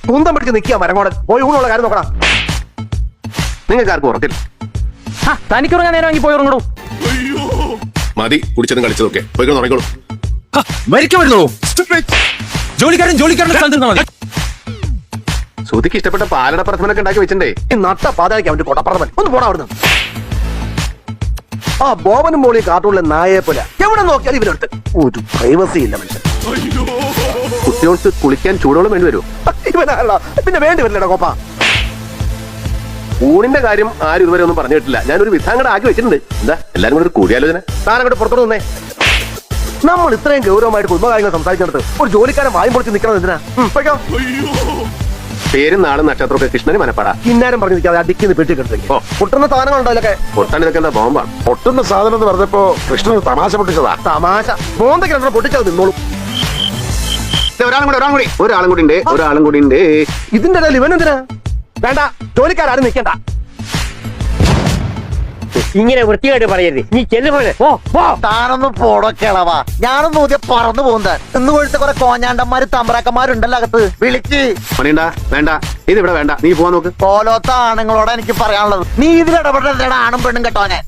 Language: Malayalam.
കുന്തം പിടിച്ച് നിൽക്കുക മരങ്ങോടൻ. പോയി ഊണുള്ള കാര്യം നോക്കണം. നിങ്ങൾക്ക് ആർക്കും ഉറക്കില്ല. തനിക്ക് ഉറങ്ങാൻ നേരം പോയി ഉറങ്ങണോ? മതി കുടിച്ചതും കളിച്ചതൊക്കെ പോയി ഉറങ്ങിക്കോളൂ. ശ്രുതിക്ക് ഇഷ്ടപ്പെട്ട പാലട പ്രഥമനൊക്കെ ഉണ്ടാക്കി വെച്ചിട്ടേ. ഈ നട്ട പാതായ്ക്ക് അവന്റെ കൊടപ്പറവൻ ഒന്ന് പോടാ അവിടുന്ന്. ആ ബോബനും മോളി കാർട്ടൂണിലെ നായയെ പോലെ എവിടെ നോക്കിയാലും ഇവരെടുത്ത് ഒരു പ്രൈവസി ഇല്ല മനുഷ്യൻ. കുട്ടികൾക്ക് കുളിക്കാൻ ചൂടോളം വേണ്ടി വരുമോ? ഇവനാണോ പിന്നെ വേണ്ടി വരില്ലടാ കോപ്പ. ഊണിന്റെ കാര്യം ആരും ഇതുവരെ ഒന്നും പറഞ്ഞു കേട്ടില്ല. ഞാനൊരു വിധാങ്ങടെ ആക്കി വെച്ചിട്ടുണ്ട്. എന്താ എല്ലാരും കൂടെ ഒരു കൂടിയാലോചന? താനങ്ങോട്ട് പുറത്തോട്ട് നിന്നേ. നമ്മൾ ഇത്രയും ഗൗരവമായിട്ട് കുടുംബകാര്യങ്ങൾ സംസാരിച്ചിടത്ത് ഒരു ജോലിക്കാരൻ വായും പൊളിച്ച് നിൽക്കണം എന്തിനാ? പേരും നാളും നക്ഷത്രമൊക്കെ കൃഷ്ണന് മനപ്പാടാ. കിന്നാരം പറഞ്ഞു നിൽക്കാതെ അടിക്കുന്ന പെട്ടി കിടത്തേക്ക് പൊട്ടുന്ന സാധനങ്ങളുണ്ടോ ഇതിലൊക്കെ? പൊട്ടാൻ ഇതൊക്കെ എന്താ ബോംബാണ്? പൊട്ടുന്ന സാധനം എന്ന് പറഞ്ഞപ്പോ കൃഷ്ണൻ തമാശ പൊട്ടിച്ചതാ. തമാശ മോന്തയ്ക്ക് രണ്ടെണ്ണം പൊട്ടിച്ചത് നിന്നോളും. ഒരാളും കൂടി ഉണ്ട്. ഇതിന്റെ ഇടയിൽ ഇവനെന്തിനാ? വേണ്ട, ജോലിക്കാരും നിൽക്കണ്ട. ഇങ്ങനെ വൃത്തിയായിട്ട് പറയരുത്. നീ ചെല്ലുപോലെ താനൊന്നും പോടൊക്കെളവാ. ഞാനൊന്നും ഊതിയ പറന്നു പോകുന്നത്. ഇന്ന് കൊഴുത്ത കുറെ കോഞ്ഞാണ്ടന്മാര് തമ്പ്രാക്കന്മാരുണ്ടല്ലോ അകത്ത്. വിളിക്ക് പണിയണ്ട. വേണ്ട, ഇതിവിടെ വേണ്ട. നീ പോവാൻ നോക്ക്. പോലോത്ത ആണുങ്ങളോടാ എനിക്ക് പറയാനുള്ളത്. നീ ഇതിലിടപെടേണ്ട ആണും പെണ്ണും കേട്ടോ. ഞാൻ